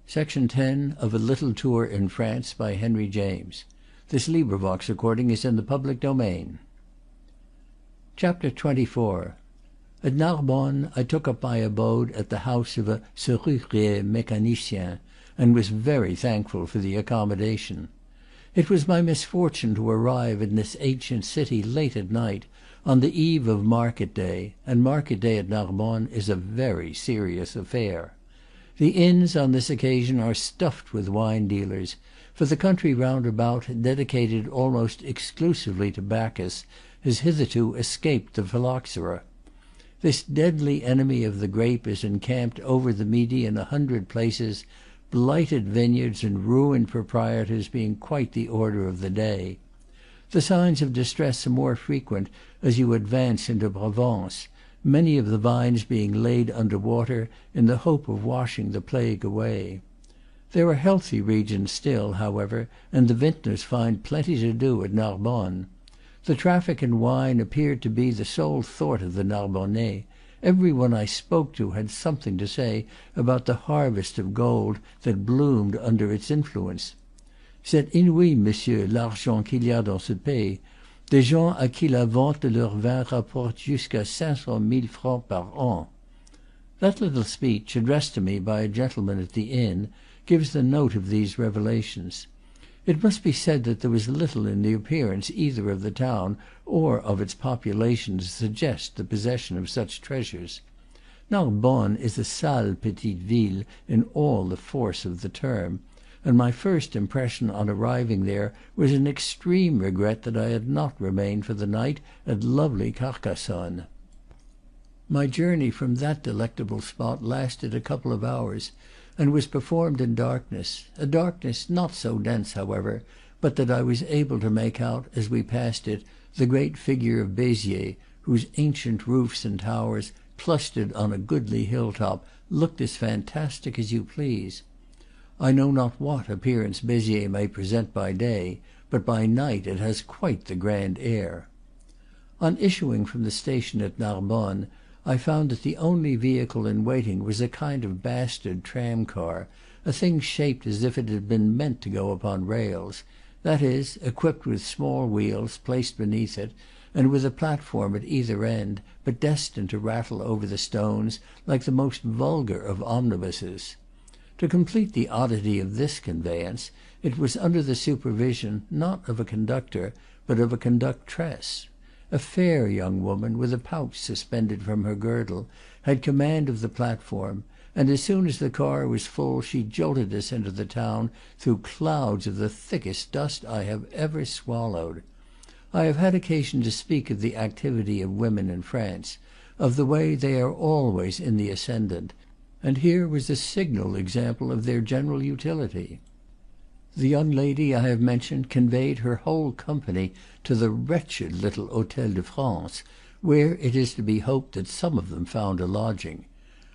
Section 10 of A Little Tour in France by Henry James. This recording is in the public domain. Chapter 24. At Narbonne I took up my abode at the house of a serrurier mécanicien, and was very thankful for the accommodation. It was my misfortune to arrive in this ancient city late at night, on the eve of market day, and market day at Narbonne is a very serious affair. The inns on this occasion are stuffed with wine dealers, for the country round about, dedicated almost exclusively to Bacchus, has hitherto escaped the phylloxera. This deadly enemy of the grape is encamped over the Midi in 100 places, blighted vineyards and ruined proprietors being quite the order of the day. The signs of distress are more frequent as you advance into Provence, many of the vines being laid under water in the hope of washing the plague away. There are healthy regions still, however, and the vintners find plenty to do at Narbonne. The traffic in wine appeared to be the sole thought of the Narbonnais. Every one I spoke to had something to say about the harvest of gold that bloomed under its influence. C'est inouï, monsieur, l'argent qu'il y a dans ce pays. Des gens à qui la vente de leur vin rapporte jusqu'à 500,000 francs par an. That little speech, addressed to me by a gentleman at the inn, gives the note of these revelations. It must be said that there was little in the appearance either of the town or of its population to suggest the possession of such treasures. Narbonne is a sale petite ville in all the force of the term, and my first impression on arriving there was an extreme regret that I had not remained for the night at lovely Carcassonne. My journey from that delectable spot lasted a couple of hours, and was performed in darkness, a darkness not so dense, however, but that I was able to make out, as we passed it, the great figure of Béziers, whose ancient roofs and towers, clustered on a goodly hill-top, looked as fantastic as you please. I know not what appearance Béziers may present by day, but by night it has quite the grand air. On issuing from the station at Narbonne, I found that the only vehicle in waiting was a kind of bastard tram-car, a thing shaped as if it had been meant to go upon rails, that is, equipped with small wheels placed beneath it, and with a platform at either end, but destined to rattle over the stones like the most vulgar of omnibuses. To complete the oddity of this conveyance, it was under the supervision, not of a conductor, but of a conductress. A fair young woman, with a pouch suspended from her girdle, had command of the platform, and as soon as the car was full she jolted us into the town through clouds of the thickest dust I have ever swallowed. I have had occasion to speak of the activity of women in France, of the way they are always in the ascendant, and here was a signal example of their general utility. The young lady I have mentioned conveyed her whole company to the wretched little Hôtel de France, where it is to be hoped that some of them found a lodging.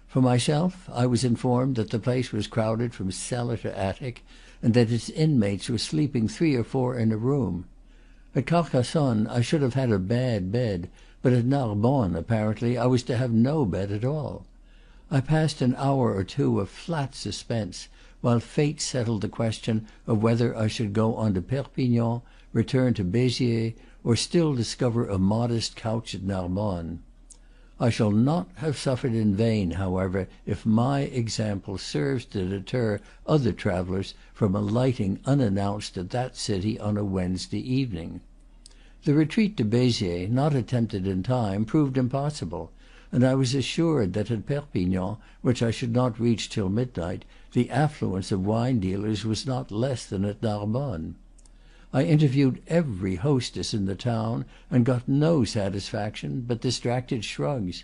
For myself, I was informed that the place was crowded from cellar to attic, and that its inmates were sleeping 3 or 4 in a room. At Carcassonne I should have had a bad bed, but at Narbonne, apparently, I was to have no bed at all. I passed an hour or two of flat suspense, while fate settled the question of whether I should go on to Perpignan, return to Béziers, or still discover a modest couch at Narbonne. I shall not have suffered in vain, however, if my example serves to deter other travellers from alighting unannounced at that city on a Wednesday evening. The retreat to Béziers, not attempted in time, proved impossible, and I was assured that at Perpignan, which I should not reach till midnight, the affluence of wine dealers was not less than at Narbonne. I interviewed every hostess in the town, and got no satisfaction but distracted shrugs.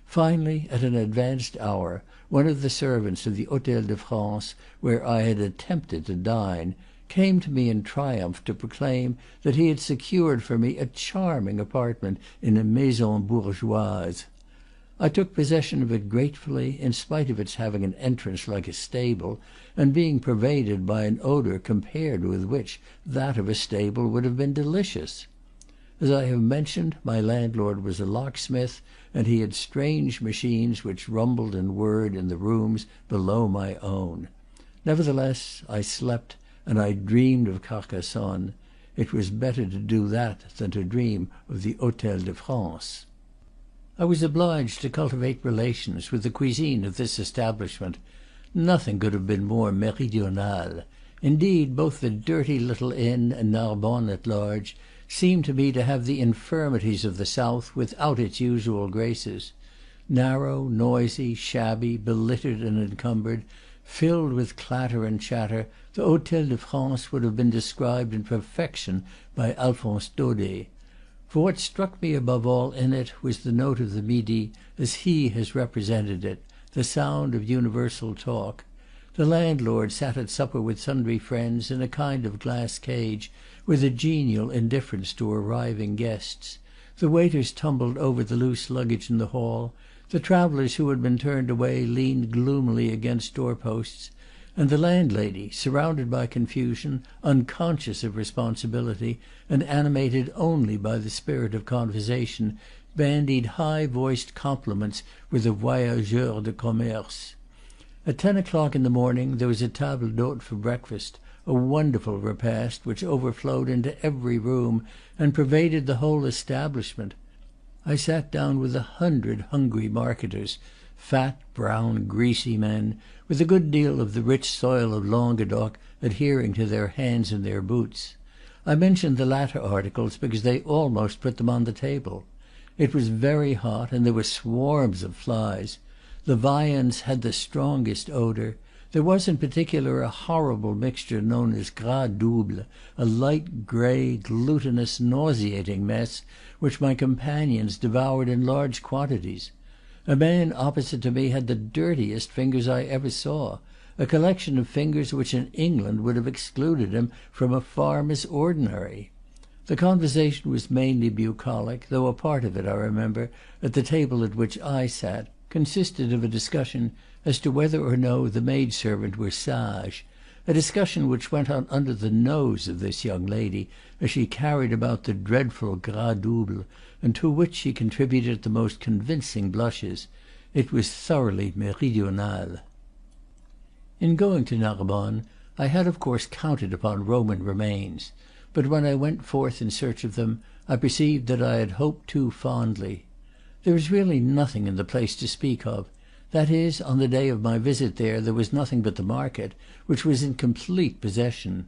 Finally, at an advanced hour, one of the servants of the Hôtel de France, where I had attempted to dine, came to me in triumph to proclaim that he had secured for me a charming apartment in a maison bourgeoise. I took possession of it gratefully, in spite of its having an entrance like a stable, and being pervaded by an odor compared with which that of a stable would have been delicious. As I have mentioned, my landlord was a locksmith, and he had strange machines which rumbled and whirred in the rooms below my own. Nevertheless, I slept, and I dreamed of Carcassonne. It was better to do that than to dream of the Hôtel de France. I was obliged to cultivate relations with the cuisine of this establishment. Nothing could have been more méridional. Indeed, both the dirty little inn and Narbonne at large seemed to me to have the infirmities of the south without its usual graces. Narrow, noisy, shabby, belittered and encumbered, filled with clatter and chatter, the Hôtel de France would have been described in perfection by Alphonse Daudet. For what struck me above all in it was the note of the Midi, as he has represented it, the sound of universal talk. The landlord sat at supper with sundry friends in a kind of glass cage, with a genial indifference to arriving guests. The waiters tumbled over the loose luggage in the hall. The travellers who had been turned away leaned gloomily against door-posts, and the landlady, surrounded by confusion, unconscious of responsibility, and animated only by the spirit of conversation, bandied high-voiced compliments with the voyageurs de commerce. At 10 o'clock in the morning there was a table d'hôte for breakfast, a wonderful repast which overflowed into every room and pervaded the whole establishment. I sat down with 100 hungry marketers, fat, brown, greasy men, with a good deal of the rich soil of Languedoc adhering to their hands and their boots. I mention the latter articles because they almost put them on the table. It was very hot, and there were swarms of flies. The viands had the strongest odor. There was in particular a horrible mixture known as gras double, a light gray, glutinous, nauseating mess, which my companions devoured in large quantities. A man opposite to me had the dirtiest fingers I ever saw, a collection of fingers which in England would have excluded him from a farmer's ordinary. The conversation was mainly bucolic, though a part of it, I remember, at the table at which I sat, consisted of a discussion as to whether or no the maidservant were sage, a discussion which went on under the nose of this young lady as she carried about the dreadful gras double, and to which she contributed the most convincing blushes. It was thoroughly méridional. In going to Narbonne, I had of course counted upon Roman remains, but when I went forth in search of them, I perceived that I had hoped too fondly. There is really nothing in the place to speak of. That is, on the day of my visit there was nothing but the market, which was in complete possession.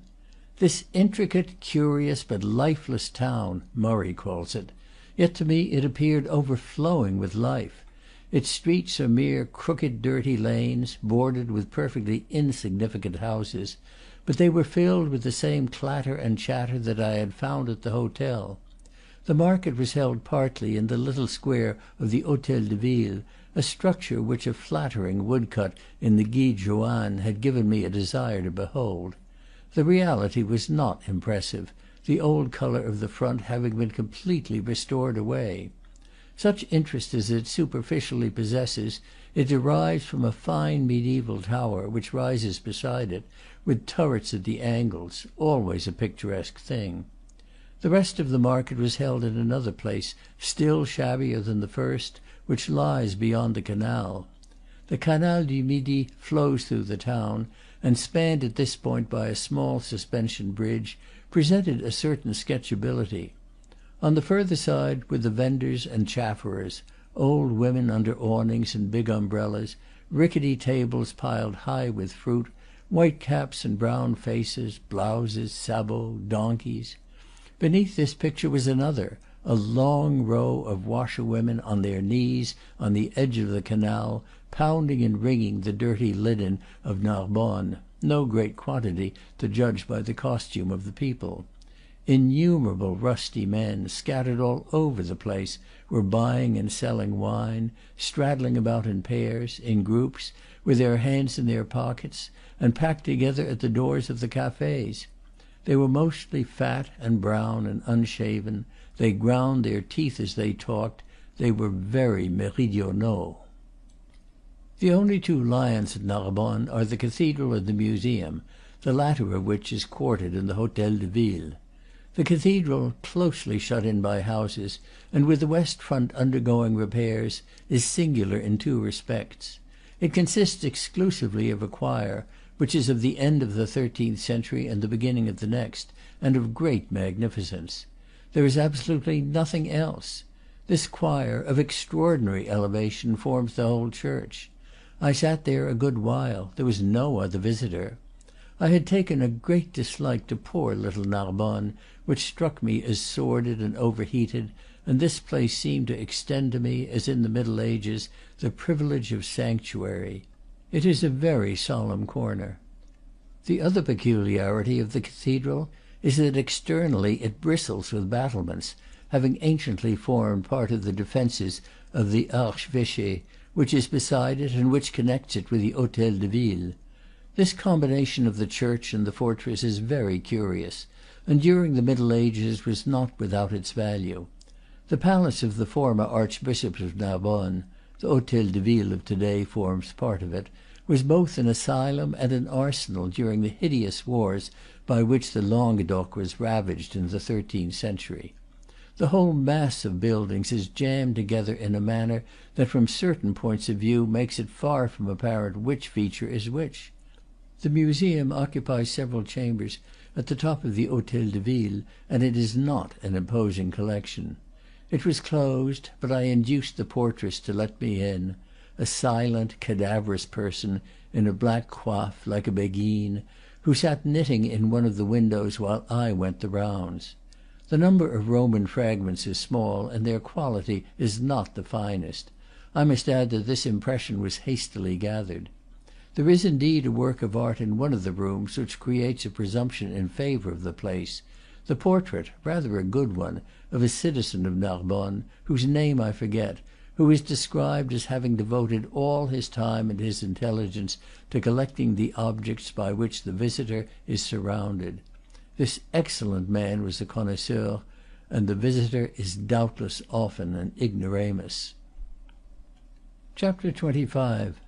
This intricate, curious, but lifeless town, Murray calls it, yet to me it appeared overflowing with life. Its streets are mere crooked, dirty lanes, bordered with perfectly insignificant houses, but they were filled with the same clatter and chatter that I had found at the hotel. The market was held partly in the little square of the Hôtel de Ville, a structure which a flattering woodcut in the Guide Joanne had given me a desire to behold. The reality was not impressive, the old color of the front having been completely restored away. Such interest as it superficially possesses it derives from a fine mediaeval tower which rises beside it, with turrets at the angles, always a picturesque thing. The rest of the market was held in another place, still shabbier than the first, which lies beyond the canal. The Canal du Midi flows through the town, and, spanned at this point by a small suspension bridge, presented a certain sketchability. On the further side were the vendors and chafferers, old women under awnings and big umbrellas, rickety tables piled high with fruit, white caps and brown faces, blouses, sabots, donkeys. Beneath this picture was another, a long row of washerwomen on their knees on the edge of the canal, pounding and wringing the dirty linen of Narbonne, no great quantity to judge by the costume of the people. Innumerable rusty men, scattered all over the place, were buying and selling wine, straddling about in pairs, in groups, with their hands in their pockets, and packed together at the doors of the cafes. They were mostly fat and brown and unshaven. They ground their teeth as they talked. They were very méridionaux. The only two lions at Narbonne are the cathedral and the museum, the latter of which is quartered in the Hôtel de Ville. The cathedral, closely shut in by houses, and with the west front undergoing repairs, is singular in two respects. It consists exclusively of a choir, which is of the end of the 13th century and the beginning of the next, and of great magnificence. There is absolutely nothing else. This choir, of extraordinary elevation, forms the whole church. I sat there a good while; there was no other visitor. I had taken a great dislike to poor little Narbonne, which struck me as sordid and overheated, and this place seemed to extend to me, as in the Middle Ages, the privilege of sanctuary. It is a very solemn corner. The other peculiarity of the cathedral is that externally it bristles with battlements, having anciently formed part of the defences of the archeveché, which is beside it and which connects it with the Hotel de Ville. This combination of the church and the fortress is very curious, and during the Middle Ages was not without its value. The palace of the former Archbishop of Narbonne (the Hotel de Ville of to day forms part of it) was both an asylum and an arsenal during the hideous wars by which the Languedoc was ravaged in the 13th century. The whole mass of buildings is jammed together in a manner that from certain points of view makes it far from apparent which feature is which. The museum occupies several chambers at the top of the Hotel de Ville, and it is not an imposing collection. It was closed, but I induced the portress to let me in, a silent, cadaverous person, in a black coif, like a Beguine, who sat knitting in one of the windows while I went the rounds. The number of Roman fragments is small, and their quality is not the finest. I must add that this impression was hastily gathered. There is indeed a work of art in one of the rooms which creates a presumption in favor of the place, the portrait, rather a good one, of a citizen of Narbonne, whose name I forget, who is described as having devoted all his time and his intelligence to collecting the objects by which the visitor is surrounded. This excellent man was a connoisseur, and the visitor is doubtless often an ignoramus. Chapter 25.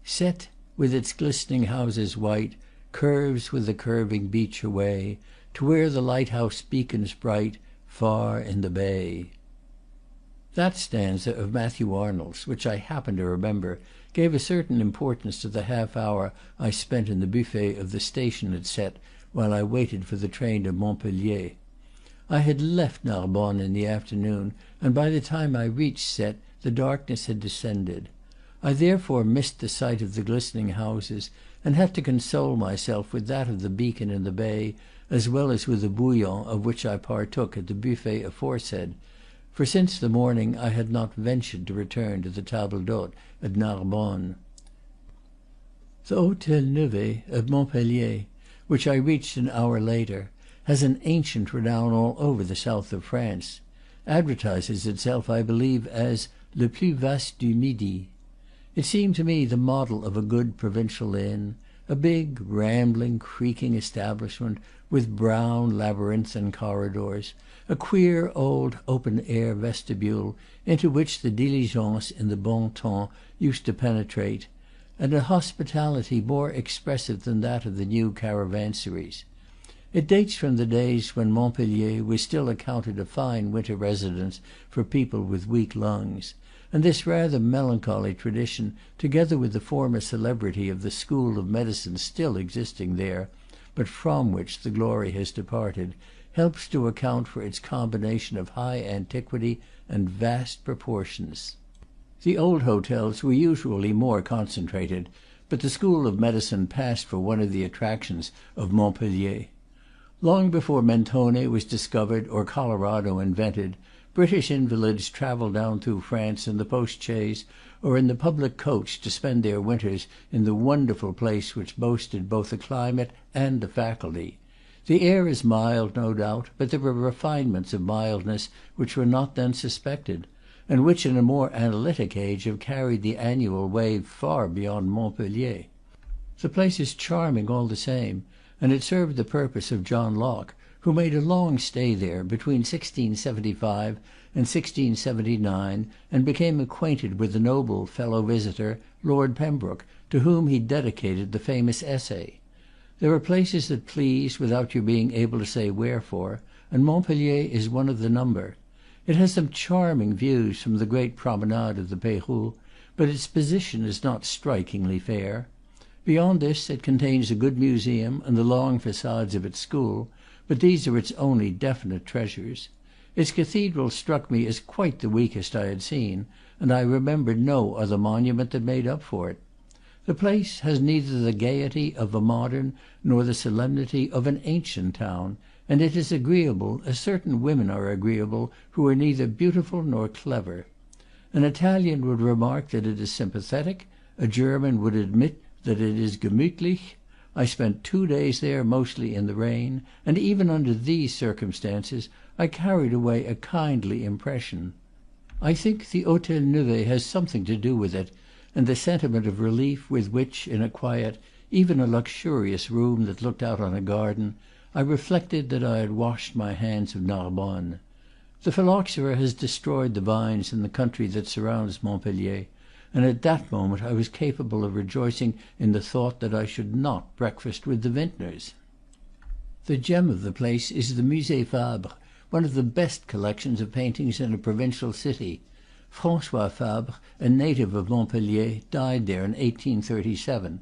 Cette, with its glistening houses white, curves with the curving beach away, to where the lighthouse beacons bright, far in the bay. That stanza of Matthew Arnold's, which I happen to remember, gave a certain importance to the half hour I spent in the buffet of the station at Cette while I waited for the train to Montpellier. I had left Narbonne in the afternoon, and by the time I reached Cette the darkness had descended. I therefore missed the sight of the glistening houses, and had to console myself with that of the beacon in the bay, as well as with the bouillon of which I partook at the buffet aforesaid, for since the morning I had not ventured to return to the table d'hote at Narbonne. The Hotel Nevet of Montpellier, which I reached an hour later, has an ancient renown all over the south of France, advertises itself, I believe, as le plus vaste du Midi. It seemed to me the model of a good provincial inn, a big, rambling, creaking establishment, with brown labyrinthine corridors, a queer old open-air vestibule into which the diligence in the bon temps used to penetrate, and a hospitality more expressive than that of the new caravanseries. It dates from the days when Montpellier was still accounted a fine winter residence for people with weak lungs, and this rather melancholy tradition, together with the former celebrity of the school of medicine still existing there, but from which the glory has departed, helps to account for its combination of high antiquity and vast proportions. The old hotels were usually more concentrated, but the school of medicine passed for one of the attractions of Montpellier. Long before Mentone was discovered or Colorado invented, British invalids travelled down through France in the post-chaise or in the public coach to spend their winters in the wonderful place which boasted both a climate and a faculty. The air is mild, no doubt, but there are refinements of mildness which were not then suspected, and which in a more analytic age have carried the annual wave far beyond Montpellier. The place is charming all the same, and it served the purpose of John Locke, who made a long stay there between 1675 and 1679, and became acquainted with the noble fellow visitor, Lord Pembroke, to whom he dedicated the famous essay. There are places that please without your being able to say wherefore, and Montpellier is one of the number. It has some charming views from the great promenade of the Peyrou, but its position is not strikingly fair. Beyond this it contains a good museum and the long facades of its school, but these are its only definite treasures. Its cathedral struck me as quite the weakest I had seen, and I remembered no other monument that made up for it. The place has neither the gaiety of a modern nor the solemnity of an ancient town, and it is agreeable, as certain women are agreeable who are neither beautiful nor clever. An Italian would remark that it is sympathetic, a German would admit that it is gemütlich. I spent 2 days there, mostly in the rain, and even under these circumstances I carried away a kindly impression. I think the Hotel Nevet has something to do with it, and the sentiment of relief with which, in a quiet, even a luxurious room that looked out on a garden, I reflected that I had washed my hands of Narbonne. The phylloxera has destroyed the vines in the country that surrounds Montpellier, and at that moment I was capable of rejoicing in the thought that I should not breakfast with the vintners. The gem of the place is the Musée Fabre, one of the best collections of paintings in a provincial city. François Fabre, a native of Montpellier, died there in 1837,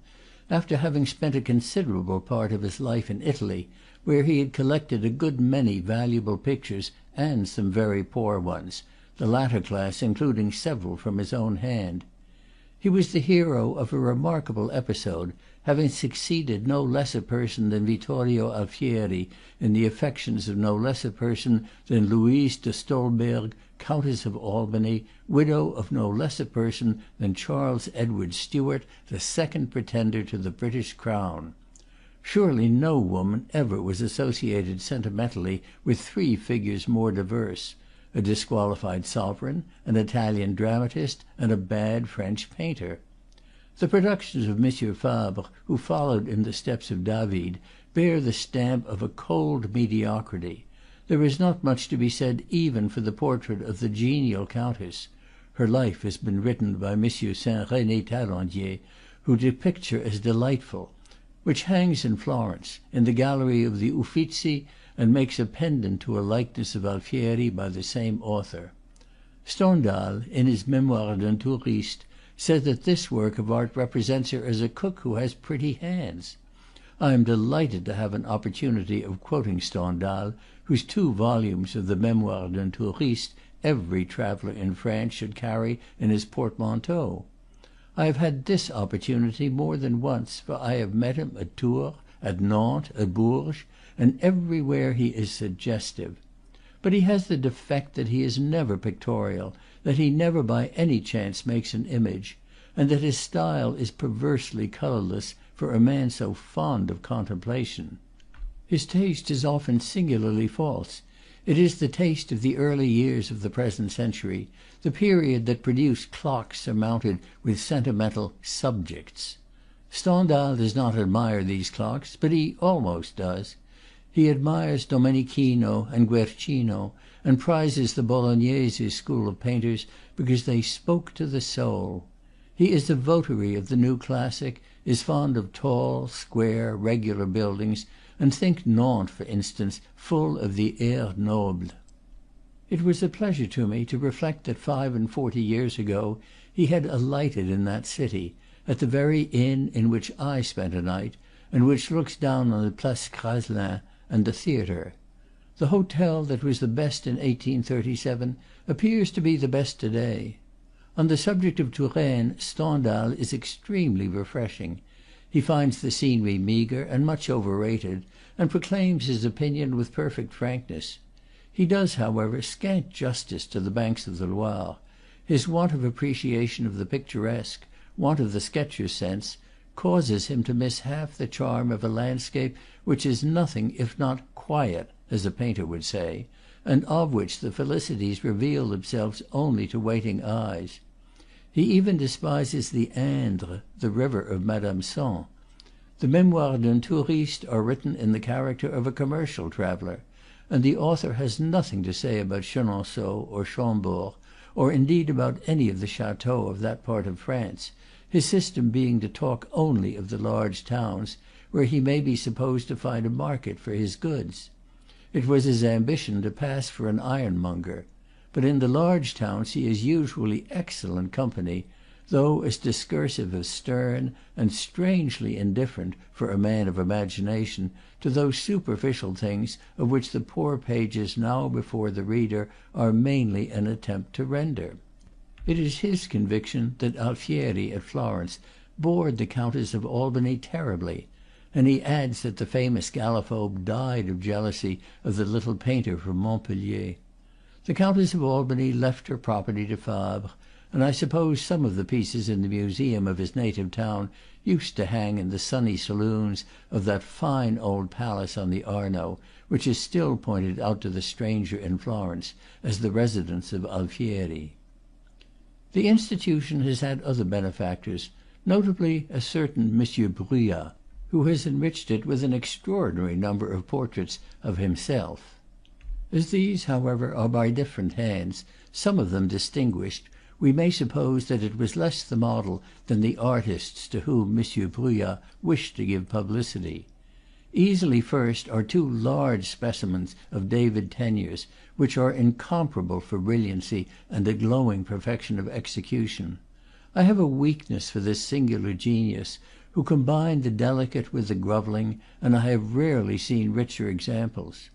after having spent a considerable part of his life in Italy, where he had collected a good many valuable pictures and some very poor ones, the latter class including several from his own hand. He was the hero of a remarkable episode, having succeeded no less a person than Vittorio Alfieri in the affections of no less a person than Louise de Stolberg, Countess of Albany, widow of no less a person than Charles Edward Stuart, the second pretender to the British crown. Surely no woman ever was associated sentimentally with 3 figures more diverse: a disqualified sovereign, an Italian dramatist, and a bad French painter. The productions of M. Fabre, who followed in the steps of David, bear the stamp of a cold mediocrity. There is not much to be said even for the portrait of the genial countess. Her life has been written by M. Saint René Taillandier, who depicts her as delightful, which hangs in Florence, in the gallery of the Uffizi, and makes a pendant to a likeness of Alfieri by the same author. Stendhal, in his Memoires d'un Touriste, said that this work of art represents her as a cook who has pretty hands. I am delighted to have an opportunity of quoting Stendhal, whose 2 volumes of the Memoires d'un Touriste every traveller in France should carry in his portmanteau. I have had this opportunity more than once, for I have met him at Tours, at Nantes, at Bourges, and everywhere he is suggestive. But he has the defect that he is never pictorial, that he never by any chance makes an image, and that his style is perversely colourless for a man so fond of contemplation. His taste is often singularly false. It is the taste of the early years of the present century, the period that produced clocks surmounted with sentimental subjects. Stendhal does not admire these clocks, but he almost does. He admires Domenichino and Guercino, and prizes the Bolognese school of painters because they spoke to the soul. He is a votary of the new classic, is fond of tall, square, regular buildings, and thinks Nantes, for instance, full of the air noble. It was a pleasure to me to reflect that 45 years ago he had alighted in that city, at the very inn in which I spent a night, and which looks down on the Place Graslin and the theatre. The hotel that was the best in 1837 appears to be the best to day. On the subject of Touraine, Stendhal is extremely refreshing. He finds the scenery meagre and much overrated, and proclaims his opinion with perfect frankness. He does, however, scant justice to the banks of the Loire. His want of appreciation of the picturesque, want of the sketcher's sense, causes him to miss half the charm of a landscape which is nothing if not quiet, as a painter would say, and of which the felicities reveal themselves only to waiting eyes. He even despises the Indre, the river of Madame Sand. The Memoires d'un Touriste are written in the character of a commercial traveller, and the author has nothing to say about Chenonceaux or Chambord, or indeed about any of the chateaux of that part of France, his system being to talk only of the large towns, where he may be supposed to find a market for his goods. It was his ambition to pass for an ironmonger. But in the large towns he is usually excellent company. though as discursive as stern, and strangely indifferent, for a man of imagination, to those superficial things of which the poor pages now before the reader are mainly an attempt to render. It is his conviction that Alfieri at Florence bored the Countess of Albany terribly, and he adds that the famous Gallophobe died of jealousy of the little painter from Montpellier. The Countess of Albany left her property to Fabre, and I suppose some of the pieces in the museum of his native town used to hang in the sunny saloons of that fine old palace on the Arno, which is still pointed out to the stranger in Florence as the residence of Alfieri. The institution has had other benefactors, notably a certain Monsieur Bruyas, who has enriched it with an extraordinary number of portraits of himself. As these, however, are by different hands, some of them distinguished, we may suppose that it was less the model than the artists to whom Monsieur Bruyas wished to give publicity. Easily first are two large specimens of David Teniers, which are incomparable for brilliancy and a glowing perfection of execution. I have a weakness for this singular genius, who combined the delicate with the grovelling, and I have rarely seen richer examples.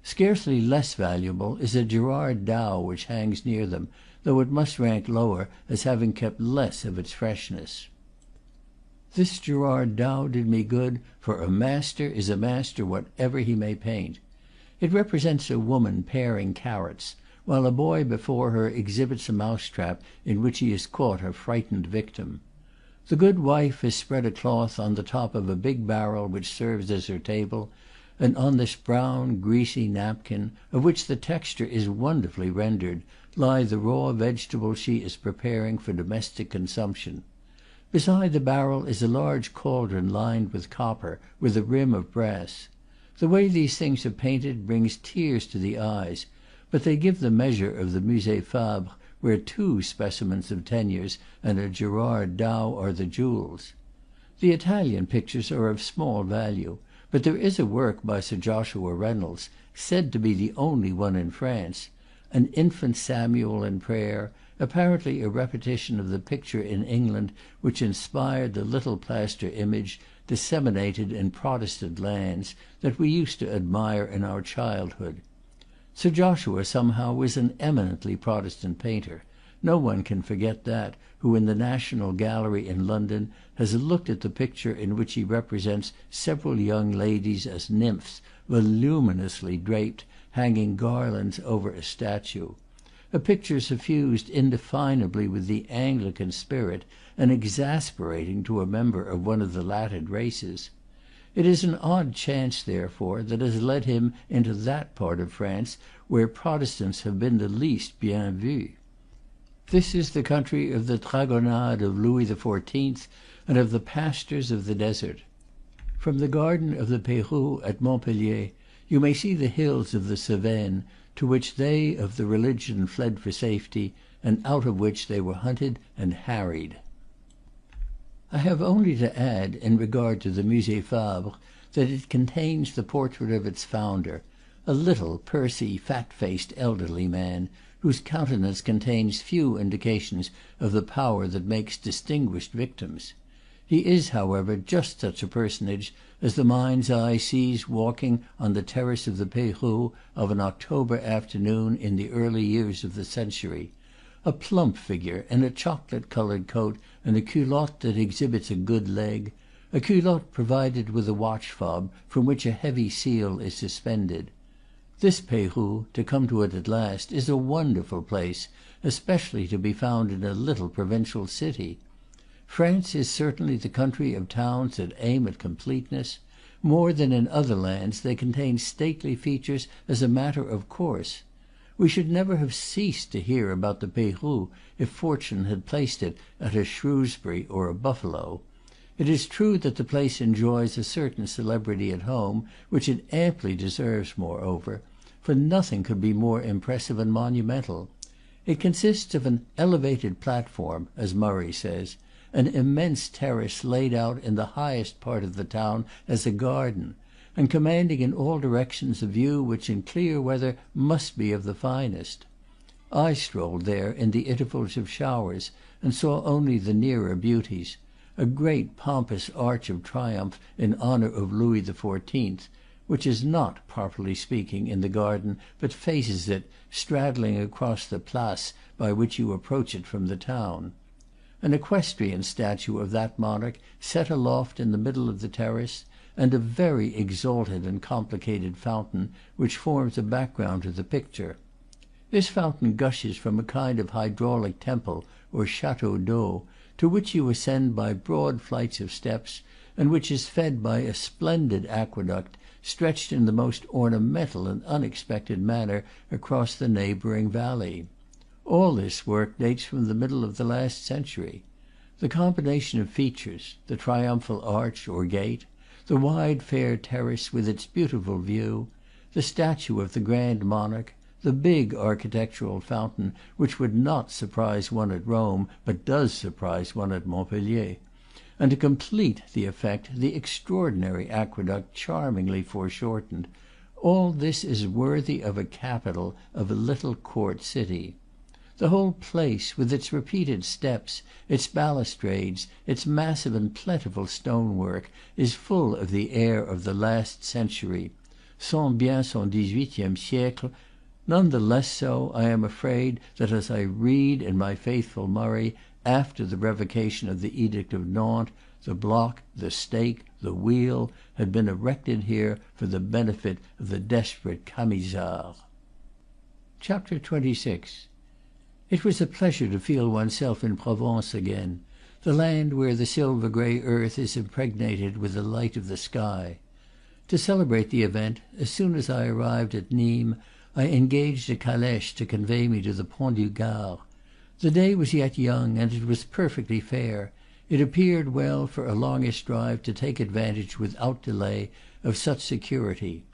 Scarcely less valuable is a Gerard Dow which hangs near them, though it must rank lower as having kept less of its freshness. This Gerard Dow did me good, for a master is a master whatever he may paint. It represents a woman paring carrots, while a boy before her exhibits a mousetrap in which he has caught a frightened victim. The good wife has spread a cloth on the top of a big barrel which serves as her table, and on this brown, greasy napkin, of which the texture is wonderfully rendered, lie the raw vegetables she is preparing for domestic consumption. Beside the barrel is a large cauldron lined with copper, with a rim of brass. The way these things are painted brings tears to the eyes, but they give the measure of the Musée Fabre, where two specimens of Teniers and a Gerard Dow are the jewels. The Italian pictures are of small value, but there is a work by Sir Joshua Reynolds, said to be the only one in France, an Infant Samuel in Prayer, apparently a repetition of the picture in England which inspired the little plaster image, disseminated in Protestant lands, that we used to admire in our childhood. Sir Joshua somehow was an eminently Protestant painter; no one can forget that, who in the National Gallery in London has looked at the picture in which he represents several young ladies as nymphs, voluminously draped, hanging garlands over a statue. A picture suffused indefinably with the Anglican spirit, and exasperating to a member of one of the Latin races. It is an odd chance, therefore, that has led him into that part of France where Protestants have been the least bien vus. This is the country of the dragonnades of Louis XIV. And of the pastures of the desert. From the garden of the Peyroux at Montpellier you may see the hills of the Cevennes, to which they of the religion fled for safety, and out of which they were hunted and harried. I have only to add, in regard to the Musée Fabre, that it contains the portrait of its founder, a little, pursy, fat-faced, elderly man, whose countenance contains few indications of the power that makes distinguished victims. He is, however, just such a personage as the mind's eye sees walking on the terrace of the Peyroux of an October afternoon in the early years of the century, a plump figure in a chocolate-coloured coat and a culotte that exhibits a good leg, a culotte provided with a watch fob from which a heavy seal is suspended. This Peyroux, to come to it at last, is a wonderful place, especially to be found in a little provincial city. France is certainly the country of towns that aim at completeness. More than in other lands, they contain stately features as a matter of course. We should never have ceased to hear about the Peyroux if fortune had placed it at a Shrewsbury or a Buffalo. It is true that the place enjoys a certain celebrity at home, which it amply deserves, moreover, for nothing could be more impressive and monumental. It consists of an elevated platform, as Murray says, an immense terrace laid out in the highest part of the town as a garden, and commanding in all directions a view which in clear weather must be of the finest. I strolled there in the intervals of showers, and saw only the nearer beauties: a great pompous arch of triumph in honor of Louis XIV., which is not, properly speaking, in the garden, but faces it, straddling across the place by which you approach it from the town. An equestrian statue of that monarch set aloft in the middle of the terrace, and a very exalted and complicated fountain, which forms a background to the picture. This fountain gushes from a kind of hydraulic temple, or chateau d'eau, to which you ascend by broad flights of steps, and which is fed by a splendid aqueduct, stretched in the most ornamental and unexpected manner across the neighboring valley. All this work dates from the middle of the last century. The combination of features, the triumphal arch, or gate, the wide fair terrace with its beautiful view, the statue of the grand monarch, the big architectural fountain which would not surprise one at Rome, but does surprise one at Montpellier, and to complete the effect, the extraordinary aqueduct charmingly foreshortened, all this is worthy of a capital of a little court city. The whole place, with its repeated steps, its balustrades, its massive and plentiful stonework, is full of the air of the last century, sent bien son 18e siècle. None the less so, I am afraid, that as I read in my faithful Murray, after the revocation of the Edict of Nantes, the block, the stake, the wheel had been erected here for the benefit of the desperate Camisards. Chapter 26. It was a pleasure to feel oneself in Provence again, the land where the silver gray earth is impregnated with the light of the sky. To celebrate the event, as soon as I arrived at Nimes, I engaged a caleche to convey me to the Pont du Gard. The day was yet young, and it was perfectly fair. It appeared well, for a longish drive, to take advantage, without delay, of such security.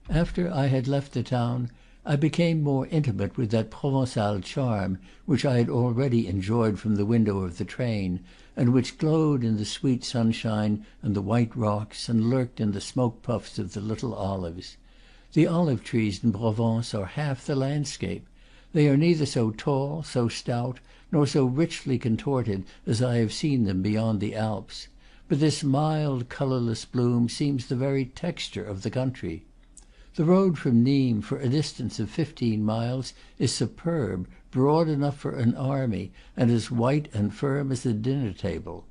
After I had left the town, I became more intimate with that Provencal charm which I had already enjoyed from the window of the train, and which glowed in the sweet sunshine and the white rocks, and lurked in the smoke puffs of the little olives. The olive trees in Provence are half the landscape. They are neither so tall, so stout, nor so richly contorted as I have seen them beyond the Alps; but this mild, colorless bloom seems the very texture of the country. The road from Nimes, for a distance of 15 miles, is superb, broad enough for an army, and as white and firm as a dinner table.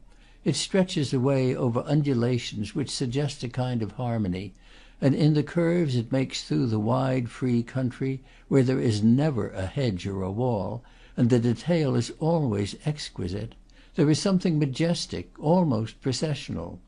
It stretches away over undulations which suggest a kind of harmony, and in the curves it makes through the wide free country, where there is never a hedge or a wall, and the detail is always exquisite, there is something majestic, almost processional.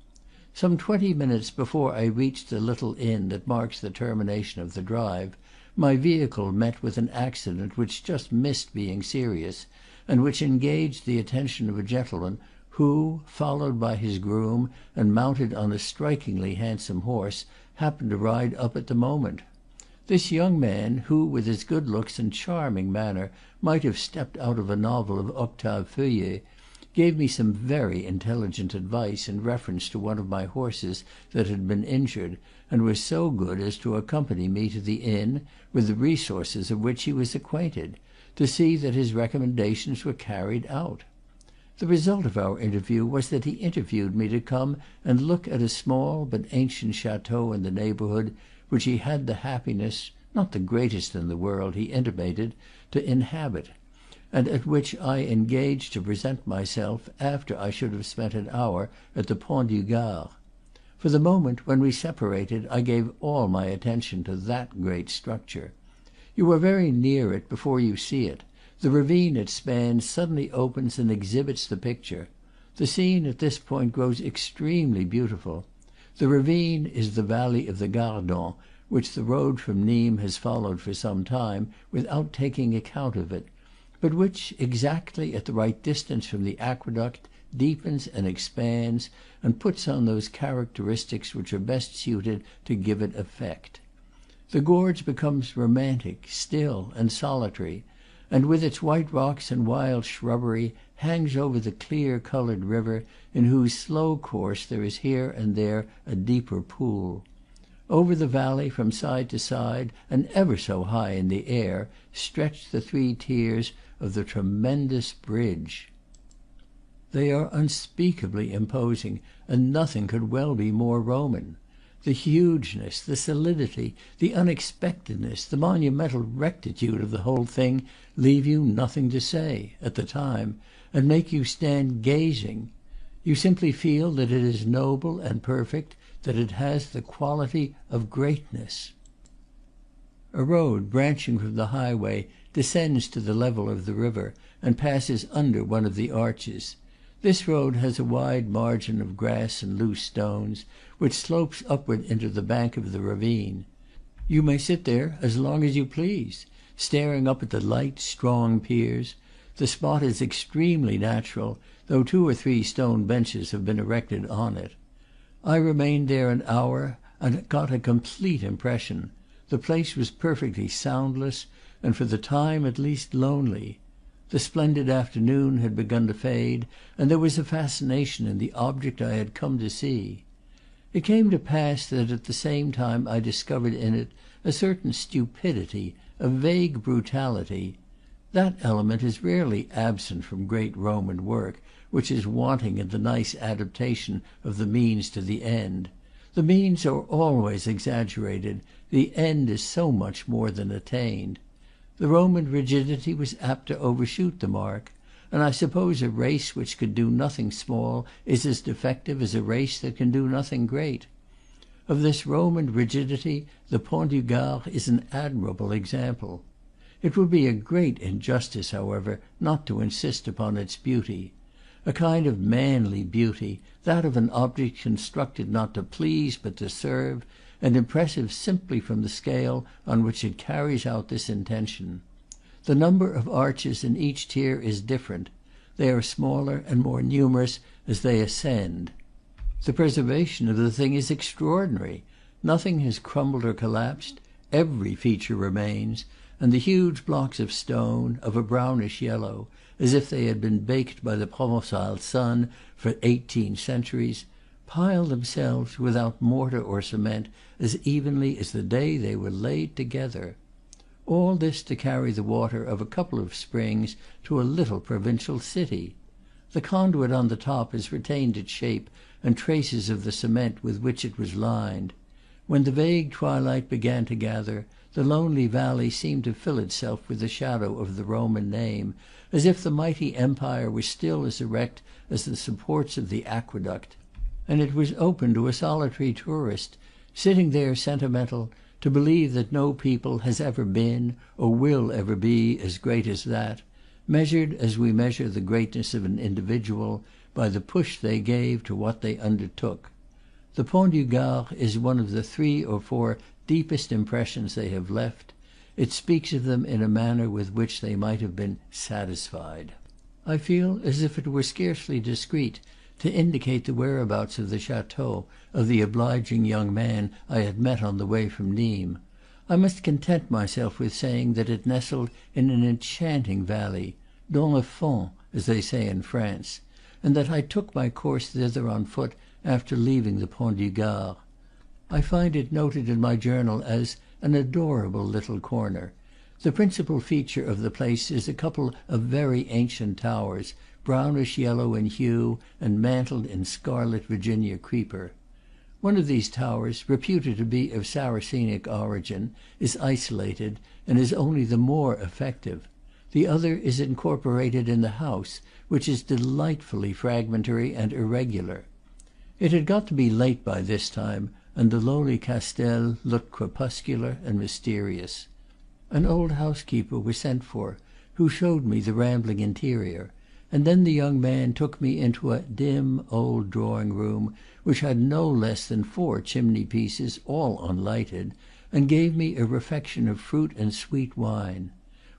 Some 20 minutes before I reached the little inn that marks the termination of the drive, my vehicle met with an accident which just missed being serious, and which engaged the attention of a gentleman who, followed by his groom, and mounted on a strikingly handsome horse, happened to ride up at the moment. This young man, who, with his good looks and charming manner, might have stepped out of a novel of Octave Feuillet, gave me some very intelligent advice in reference to one of my horses that had been injured, and was so good as to accompany me to the inn, with the resources of which he was acquainted, to see that his recommendations were carried out. The result of our interview was that he interviewed me to come and look at a small but ancient chateau in the neighborhood, which he had the happiness, not the greatest in the world, he intimated, to inhabit, and at which I engaged to present myself after I should have spent an hour at the Pont du Gard. For the moment, when we separated, I gave all my attention to that great structure. You are very near it before you see it. The ravine it spans suddenly opens and exhibits the picture. The scene at this point grows extremely beautiful. The ravine is the valley of the Gardon, which the road from Nimes has followed for some time, without taking account of it, but which, exactly at the right distance from the aqueduct, deepens and expands, and puts on those characteristics which are best suited to give it effect. The gorge becomes romantic, still, and solitary, and with its white rocks and wild shrubbery hangs over the clear colored river, in whose slow course there is here and there a deeper pool. Over the valley, from side to side, and ever so high in the air, stretch the three tiers of the tremendous bridge. They are unspeakably imposing, and nothing could well be more Roman. The hugeness, the solidity, the unexpectedness, the monumental rectitude of the whole thing leave you nothing to say, at the time, and make you stand gazing. You simply feel that it is noble and perfect, that it has the quality of greatness. A road branching from the highway descends to the level of the river and passes under one of the arches. This road has a wide margin of grass and loose stones, which slopes upward into the bank of the ravine. You may sit there as long as you please, staring up at the light, strong piers. The spot is extremely natural, though 2 or 3 stone benches have been erected on it. I remained there an hour and got a complete impression. The place was perfectly soundless, and for the time at least lonely. The splendid afternoon had begun to fade, and there was a fascination in the object I had come to see. It came to pass that at the same time I discovered in it a certain stupidity, a vague brutality. That element is rarely absent from great Roman work, which is wanting in the nice adaptation of the means to the end. The means are always exaggerated, the end is so much more than attained. The Roman rigidity was apt to overshoot the mark, and I suppose a race which could do nothing small is as defective as a race that can do nothing great. Of this Roman rigidity the Pont du Gard is an admirable example. It would be a great injustice, however, not to insist upon its beauty. A kind of manly beauty, that of an object constructed not to please but to serve, and impressive simply from the scale on which it carries out this intention. The number of arches in each tier is different; they are smaller and more numerous as they ascend. The preservation of the thing is extraordinary. Nothing has crumbled or collapsed, every feature remains, and the huge blocks of stone, of a brownish yellow, as if they had been baked by the Provencal sun for 18 centuries, pile themselves, without mortar or cement, as evenly as the day they were laid together. All this to carry the water of a couple of springs to a little provincial city. The conduit on the top has retained its shape and traces of the cement with which it was lined. When the vague twilight began to gather, the lonely valley seemed to fill itself with the shadow of the Roman name, as if the mighty empire was still as erect as the supports of the aqueduct, and it was open to a solitary tourist, sitting there sentimental, to believe that no people has ever been, or will ever be, as great as that, measured as we measure the greatness of an individual by the push they gave to what they undertook. The Pont du Gard is one of the 3 or 4 deepest impressions they have left. It speaks of them in a manner with which they might have been satisfied. I feel as if it were scarcely discreet to indicate the whereabouts of the chateau of the obliging young man I had met on the way from Nimes. I must content myself with saying that it nestled in an enchanting valley, dans le fond, as they say in France, and that I took my course thither on foot after leaving the Pont du Gard. I find it noted in my journal as an adorable little corner. The principal feature of the place is a couple of very ancient towers, brownish yellow in hue and mantled in scarlet Virginia creeper. One of these towers, reputed to be of Saracenic origin, is isolated, and is only the more effective. The other is incorporated in the house, which is delightfully fragmentary and irregular. It had got to be late by this time, and the lowly castel looked crepuscular and mysterious. An old housekeeper was sent for, who showed me the rambling interior, and then the young man took me into a dim old drawing-room, which had no less than 4 chimney-pieces, all unlighted, and gave me a refection of fruit and sweet wine.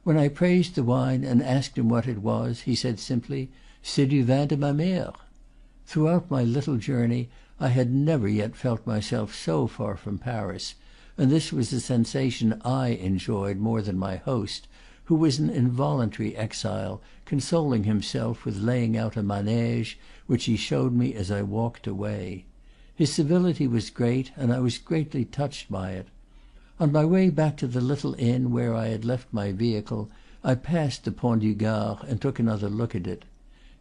When I praised the wine and asked him what it was, he said simply, "C'est du vin de ma mère." Throughout my little journey I had never yet felt myself so far from Paris, and this was a sensation I enjoyed more than my host, who was an involuntary exile, consoling himself with laying out a manege, which he showed me as I walked away. His civility was great, and I was greatly touched by it. On my way back to the little inn where I had left my vehicle, I passed the Pont du Gard and took another look at it.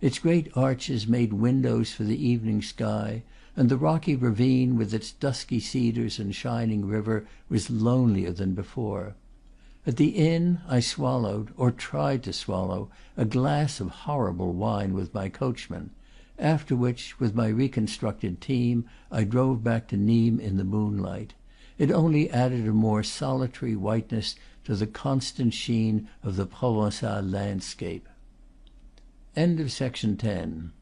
Its great arches made windows for the evening sky, and the rocky ravine, with its dusky cedars and shining river, was lonelier than before. At the inn I swallowed, or tried to swallow, a glass of horrible wine with my coachman; after which, with my reconstructed team, I drove back to Nimes in the moonlight. It only added a more solitary whiteness to the constant sheen of the Provencal landscape. Section 11.